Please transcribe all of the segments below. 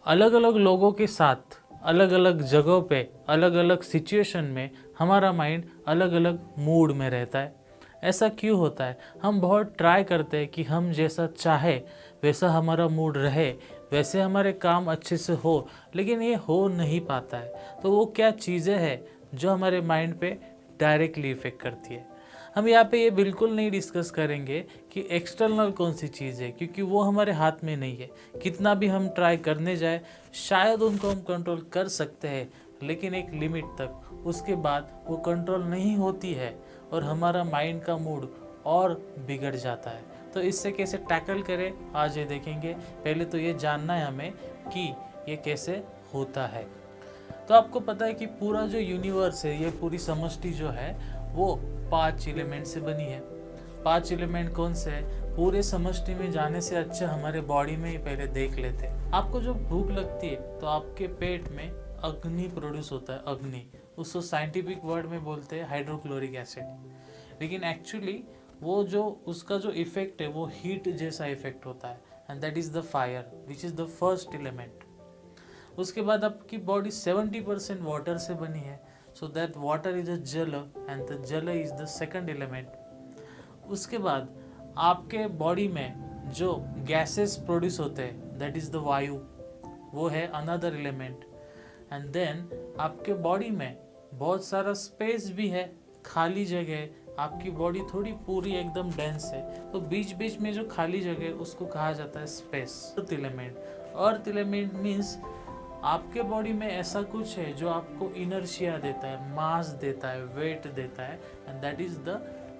अलग अलग लोगों के साथ अलग अलग जगहों पे अलग अलग सिचुएशन में हमारा माइंड अलग अलग मूड में रहता है। ऐसा क्यों होता है? हम बहुत ट्राई करते हैं कि हम जैसा चाहे वैसा हमारा मूड रहे, वैसे हमारे काम अच्छे से हो, लेकिन ये हो नहीं पाता है। तो वो क्या चीज़ें हैं जो हमारे माइंड पे डायरेक्टली इफ़ेक्ट करती है? हम यहाँ पे ये बिल्कुल नहीं डिस्कस करेंगे कि एक्सटर्नल कौन सी चीज़ है, क्योंकि वो हमारे हाथ में नहीं है। कितना भी हम ट्राई करने जाए शायद उनको हम कंट्रोल कर सकते हैं, लेकिन एक लिमिट तक। उसके बाद वो कंट्रोल नहीं होती है और हमारा माइंड का मूड और बिगड़ जाता है। तो इससे कैसे टैकल करें, आज ये देखेंगे। पहले तो ये जानना है हमें कि ये कैसे होता है। तो आपको पता है कि पूरा जो यूनिवर्स है, ये पूरी समष्टि जो है वो 5 एलिमेंट से बनी है। 5 एलिमेंट कौन से है? पूरे समष्टि में जाने से अच्छा हमारे बॉडी में ही पहले देख लेते हैं। आपको जब भूख लगती है तो आपके पेट में अग्नि प्रोड्यूस होता है। अग्नि, उसको साइंटिफिक वर्ड में बोलते हैं हाइड्रोक्लोरिक एसिड। लेकिन एक्चुअली वो जो उसका जो इफेक्ट है वो हीट जैसा इफेक्ट होता है, and that is the fire which is the first element. उसके बाद आपकी बॉडी 70% वाटर से बनी है, so that water is a जल एंड द जल इज द सेकंड एलिमेंट। उसके बाद आपके बॉडी में जो गैसेस प्रोड्यूस होते हैं, दैट इज द वायु, वो है अनदर एलिमेंट। एंड देन आपके बॉडी में बहुत सारा स्पेस भी है, खाली जगह। आपकी बॉडी थोड़ी पूरी एकदम डेंस है, तो बीच बीच में जो खाली जगह है उसको कहा जाता है space. Earth element. Earth element means आपके बॉडी में ऐसा कुछ है जो आपको इनर्शिया देता है, मास देता है, वेट देता है, and that is the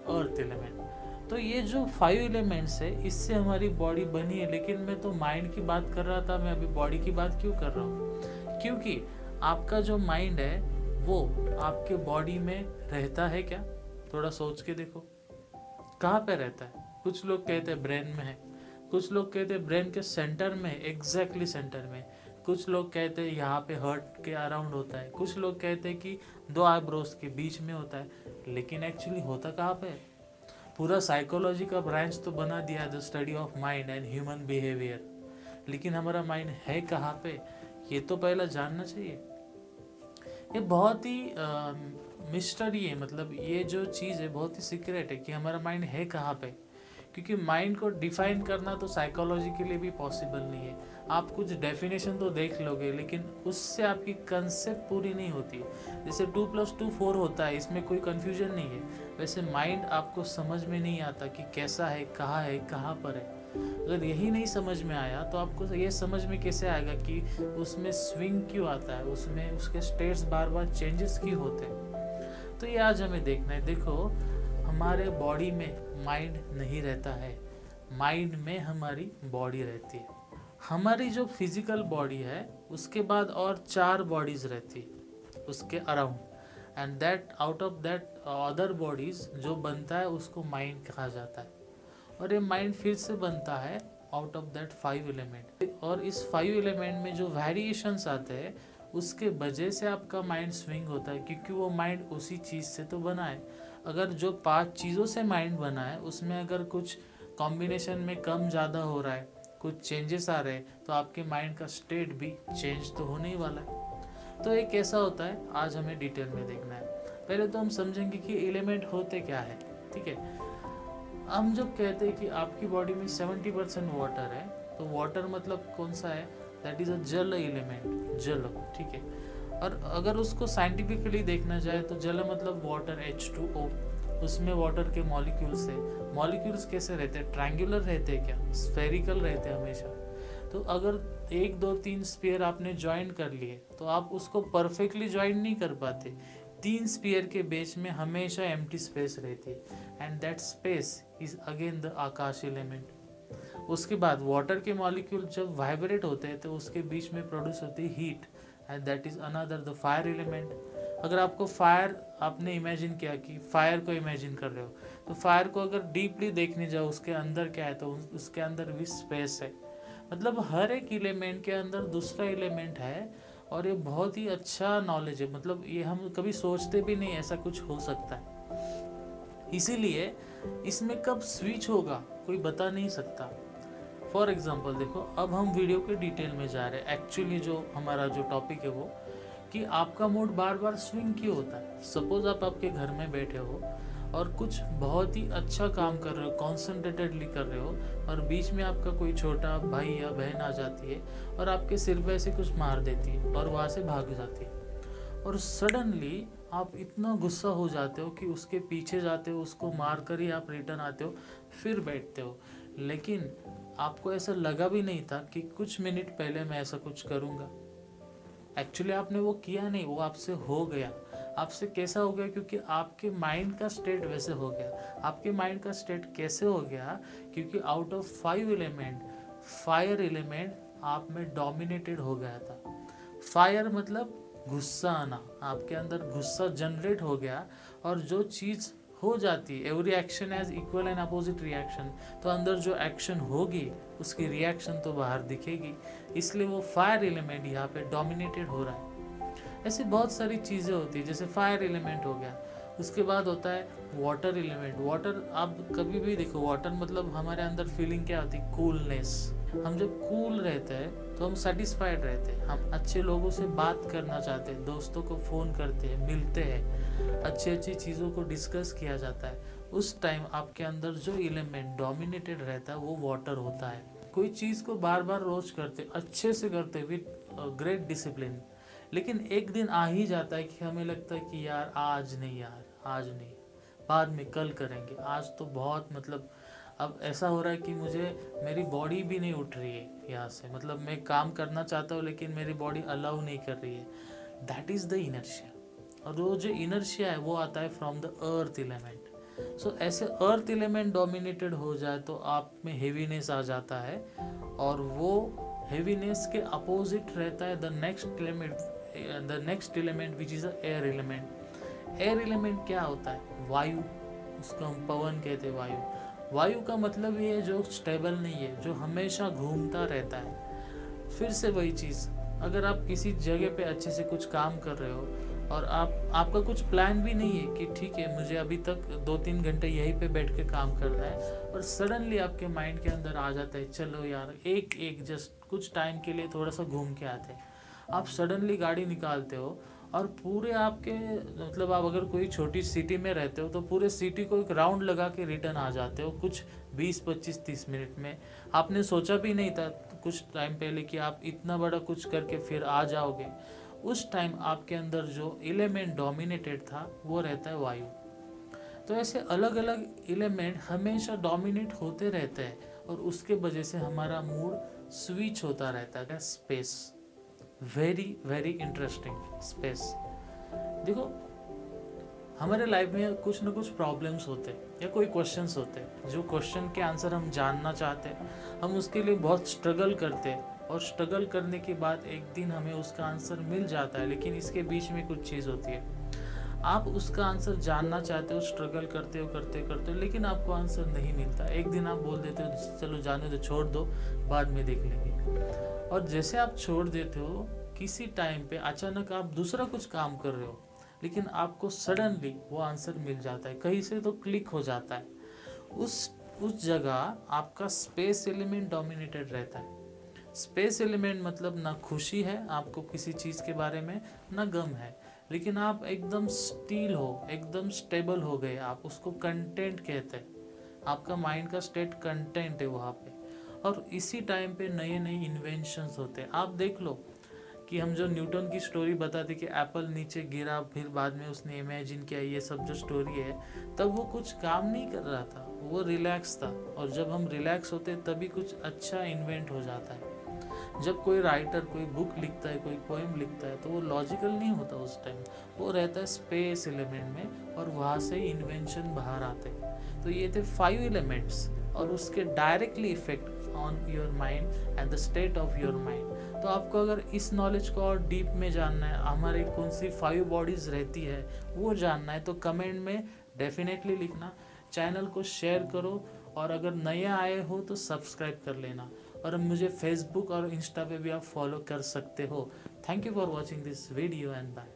earth element. तो ये जो 5 एलिमेंट्स है इससे हमारी बॉडी बनी है। लेकिन मैं तो माइंड की बात कर रहा था, मैं अभी बॉडी की बात क्यों कर रहा हूँ? क्योंकि आपका जो माइंड है वो आपके बॉडी में रहता है क्या? थोड़ा सोच के देखो, कहाँ पे रहता है? कुछ लोग कहते हैं ब्रेन में है, कुछ लोग कहते हैं ब्रेन के सेंटर में, एग्जैक्टली सेंटर में। कुछ लोग कहते हैं यहाँ पे हार्ट के अराउंड होता है, कुछ लोग कहते हैं कि 2 आईब्रोज के बीच में होता है। लेकिन एक्चुअली होता कहाँ पे? पूरा साइकोलॉजी का ब्रांच तो बना दिया, the study of mind and human behaviour. लेकिन हमारा माइंड है कहाँ पे, ये तो पहला जानना चाहिए। ये बहुत ही मिस्टरी है, मतलब ये जो चीज़ है बहुत ही सीक्रेट है कि हमारा माइंड है कहाँ पे। क्योंकि माइंड को डिफाइन करना तो साइकोलॉजी के लिए भी पॉसिबल नहीं है। आप कुछ डेफिनेशन तो देख लोगे, लेकिन उससे आपकी कंसेप्ट पूरी नहीं होती है। जैसे 2+2 4 होता है, इसमें कोई कन्फ्यूजन नहीं है। वैसे माइंड आपको समझ में नहीं आता कि कैसा है, कहाँ पर है। अगर यही नहीं समझ में आया तो आपको ये समझ में कैसे आएगा कि उसमें स्विंग क्यों आता है, उसमें उसके स्टेट्स बार बार चेंजेस क्यों होते हैं। तो ये आज हमें देखना है। देखो, हमारे बॉडी में माइंड नहीं रहता है, माइंड में हमारी बॉडी रहती है। हमारी जो फिजिकल बॉडी है उसके बाद और 4 बॉडीज रहती है उसके around, and that out of that other bodies जो बनता है उसको माइंड कहा जाता है। और ये माइंड फिर से बनता है आउट ऑफ दैट 5 एलिमेंट। और इस 5 एलिमेंट में जो वेरिएशंस आते हैं उसके वजह से आपका माइंड स्विंग होता है, क्योंकि वो माइंड उसी चीज़ से तो बना है। अगर जो 5 चीज़ों से माइंड बना है उसमें अगर कुछ कॉम्बिनेशन में कम ज़्यादा हो रहा है, कुछ चेंजेस आ रहे हैं, तो आपके माइंड का स्टेट भी चेंज तो होने ही वाला है। तो ये कैसा होता है आज हमें डिटेल में देखना है। पहले तो हम समझेंगे कि एलिमेंट होते क्या है। ठीक है, हम जब कहते हैं कि आपकी बॉडी में 70% वाटर है, तो वाटर मतलब कौन सा है? दैट इज अ जल एलिमेंट, जल। ठीक है, और अगर उसको साइंटिफिकली देखना जाए तो जल मतलब वाटर, H2O। उसमें वाटर के मॉलिक्यूल्स है। मॉलिक्यूल्स कैसे रहते हैं? ट्रायंगुलर रहते हैं क्या? स्फेरिकल रहते हैं हमेशा। तो अगर 1 2 3 स्फीयर आपने ज्वाइन कर लिए तो आप उसको परफेक्टली ज्वाइन नहीं कर पाते। 3 स्फीयर के बीच में हमेशा एम्प्टी स्पेस रहती है, and that space is again the Akash element. उसके बाद वाटर के मॉलिक्यूल जब वाइब्रेट होते हैं तो उसके बीच में प्रोड्यूस होती है heat, and that is another the fire element. अगर आपको फायर, आपने इमेजिन किया कि फायर को इमेजिन कर रहे हो, तो फायर को अगर डीपली देखने जाओ उसके अंदर क्या है, तो उसके अंदर भी स्पेस है। मतलब हर एक एलिमेंट के अंदर दूसरा एलिमेंट है, और ये बहुत ही अच्छा नॉलेज है। मतलब ये हम कभी सोचते भी नहीं ऐसा कुछ हो सकता है। इसीलिए इसमें कब स्विच होगा कोई बता नहीं सकता। फॉर एग्जांपल देखो, अब हम वीडियो के डिटेल में जा रहे हैं। एक्चुअली जो हमारा जो टॉपिक है वो कि आपका मूड बार बार स्विंग क्यों होता है। सपोज आप आपके घर में बैठे हो और कुछ बहुत ही अच्छा काम कर रहे हो, कॉन्सेंट्रेटेडली कर रहे हो, और बीच में आपका कोई छोटा भाई या बहन आ जाती है और आपके सिर पे ऐसे कुछ मार देती है और वहाँ से भाग जाती है, और सडनली आप इतना गुस्सा हो जाते हो कि उसके पीछे जाते हो, उसको मार कर ही आप रिटर्न आते हो, फिर बैठते हो। लेकिन आपको ऐसा लगा भी नहीं था कि कुछ मिनट पहले मैं ऐसा कुछ करूँगा। एक्चुअली आपने वो किया नहीं, वो आपसे हो गया। आपसे कैसा हो गया? क्योंकि आपके माइंड का स्टेट वैसे हो गया। आपके माइंड का स्टेट कैसे हो गया? क्योंकि out of 5 element, fire element आप में डोमिनेटेड हो गया था। फायर मतलब गुस्सा आना, आपके अंदर गुस्सा जनरेट हो गया, और जो चीज़ हो जाती है, every action as equal and opposite reaction, तो अंदर जो एक्शन होगी उसकी रिएक्शन तो बाहर दिखेगी, इसलिए वो फायर एलिमेंट यहाँ पे डोमिनेटेड हो रहा है। ऐसी बहुत सारी चीज़ें होती है, जैसे फायर एलिमेंट हो गया, उसके बाद होता है वाटर एलिमेंट। वाटर, आप कभी भी देखो, वाटर मतलब हमारे अंदर फीलिंग क्या होती है? कूलनेस। हम जब कूल रहते हैं तो हम सेटिस्फाइड रहते हैं, हम अच्छे लोगों से बात करना चाहते हैं, दोस्तों को फ़ोन करते हैं, मिलते हैं, अच्छी अच्छी चीज़ों को डिस्कस किया जाता है। उस टाइम आपके अंदर जो एलिमेंट डोमिनेटेड रहता है वो वाटर होता है। कोई चीज़ को बार बार रोज करते, अच्छे से करते, विद ग्रेट डिसिप्लिन, लेकिन एक दिन आ ही जाता है कि हमें लगता है कि यार आज नहीं, यार आज नहीं, बाद में कल करेंगे। आज तो बहुत मतलब अब ऐसा हो रहा है कि मुझे मेरी बॉडी भी नहीं उठ रही है यहाँ से, मतलब मैं काम करना चाहता हूँ लेकिन मेरी बॉडी अलाउ नहीं कर रही है। That is the inertia. और वो जो इनर्शिया है वो आता है फ्रॉम द अर्थ एलिमेंट। सो ऐसे अर्थ एलिमेंट डोमिनेटेड हो जाए तो आप में हेवीनेस आ जाता है, और वो हेवीनेस के अपोजिट रहता है the next element which is a air element. Air element क्या होता है? वायु, उसको हम पवन कहते हैं। वायु, वायु का मतलब ये है जो स्टेबल नहीं है, जो हमेशा घूमता रहता है। फिर से वही चीज़, अगर आप किसी जगह पे अच्छे से कुछ काम कर रहे हो और आपका कुछ प्लान भी नहीं है कि ठीक है मुझे अभी तक 2-3 घंटे यहीं पे बैठ के काम करना है, और सडनली आपके माइंड के अंदर आ जाता है चलो यार एक जस्ट कुछ टाइम के लिए थोड़ा सा घूम के आते हैं। आप सडनली गाड़ी निकालते हो और पूरे आपके मतलब आप अगर कोई छोटी सिटी में रहते हो तो पूरे सिटी को एक राउंड लगा के रिटर्न आ जाते हो कुछ 20-25-30 मिनट में। आपने सोचा भी नहीं था कुछ टाइम पहले कि आप इतना बड़ा कुछ करके फिर आ जाओगे। उस टाइम आपके अंदर जो एलिमेंट डोमिनेटेड था वो रहता है वायु। तो ऐसे अलग अलग एलिमेंट हमेशा डोमिनेट होते रहते हैं, और उसके वजह से हमारा मूड स्विच होता रहता है। Space, very very interesting space. देखो, हमारे लाइफ में कुछ ना कुछ प्रॉब्लम्स होते हैं या कोई क्वेश्चंस होते हैं, जो क्वेश्चन के आंसर हम जानना चाहते हैं, हम उसके लिए बहुत स्ट्रगल करते हैं, और स्ट्रगल करने के बाद एक दिन हमें उसका आंसर मिल जाता है। लेकिन इसके बीच में कुछ चीज़ होती है, आप उसका आंसर जानना चाहते हो, स्ट्रगल करते हो, लेकिन आपको आंसर नहीं मिलता। एक दिन आप बोल देते हो चलो जाने दो, छोड़ दो, बाद में देख लेंगे। और जैसे आप छोड़ देते हो, किसी टाइम पे अचानक आप दूसरा कुछ काम कर रहे हो, लेकिन आपको सडनली वो आंसर मिल जाता है, कहीं से तो क्लिक हो जाता है। उस जगह आपका स्पेस एलिमेंट डोमिनेटेड रहता है। स्पेस एलिमेंट मतलब ना खुशी है आपको किसी चीज़ के बारे में, ना गम है, लेकिन आप एकदम स्टील हो, एकदम स्टेबल हो गए। आप उसको कंटेंट कहते हैं। आपका माइंड का स्टेट कंटेंट है वहाँ पे। और इसी टाइम पे नए नए इन्वेंशंस होते हैं। आप देख लो कि हम जो न्यूटन की स्टोरी बताते कि एप्पल नीचे गिरा, फिर बाद में उसने इमेजिन किया, ये सब जो स्टोरी है, तब वो कुछ काम नहीं कर रहा था, वो रिलैक्स था। और जब हम रिलैक्स होते हैं तभी कुछ अच्छा इन्वेंट हो जाता है। जब कोई राइटर कोई बुक लिखता है, कोई पोएम लिखता है, तो वो लॉजिकल नहीं होता उस टाइम, वो रहता है स्पेस एलिमेंट में, और वहाँ से इन्वेंशन बाहर आते हैं। तो ये थे 5 एलिमेंट्स, और उसके directly effect on your mind and the state of your mind. तो आपको अगर इस नॉलेज को और डीप में जानना है, हमारी कौन सी 5 बॉडीज रहती है वो जानना है, तो कमेंट में डेफिनेटली लिखना। चैनल को शेयर करो, और अगर नए आए हो तो सब्सक्राइब कर लेना, और मुझे फेसबुक और इंस्टा पे भी आप फॉलो कर सकते हो। Thank you for watching this video and bye.